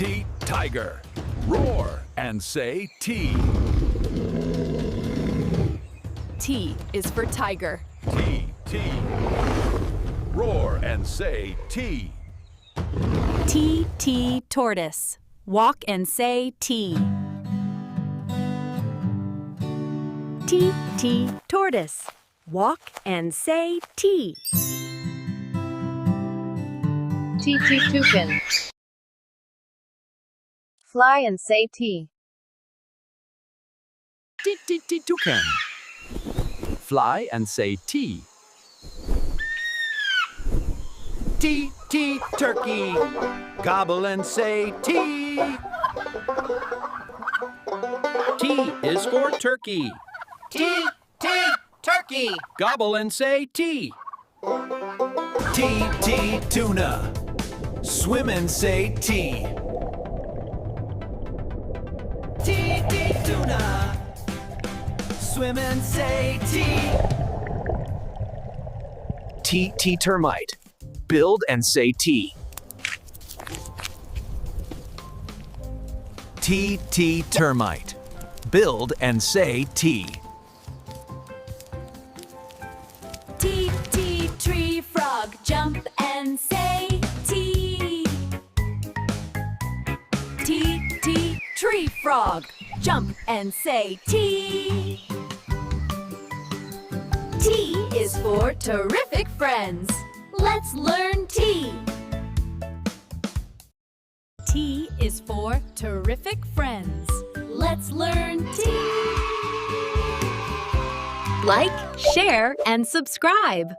T, tiger. Roar and say T. T is for tiger. T, T. Roar and say T. T, T, tortoise. Walk and say T. T, T, tortoise. Walk and say T. T, T, toucan. Fly and say T. T, T, T, toucan. Fly and say T. T, T, turkey. Gobble and say T. T is for turkey. T, T, turkey. Gobble and say T. T, T, tuna. Swim and say T. T, T, tuna. Swim and say T. T, T, termite. Build and say T. T, T, termite. Build and say T. T, T, tree frog. Jump and say T. T, T, tree frog. Jump and say T. T is for terrific friends. Let's learn T. T is for terrific friends. Let's learn T. Like, share, and subscribe.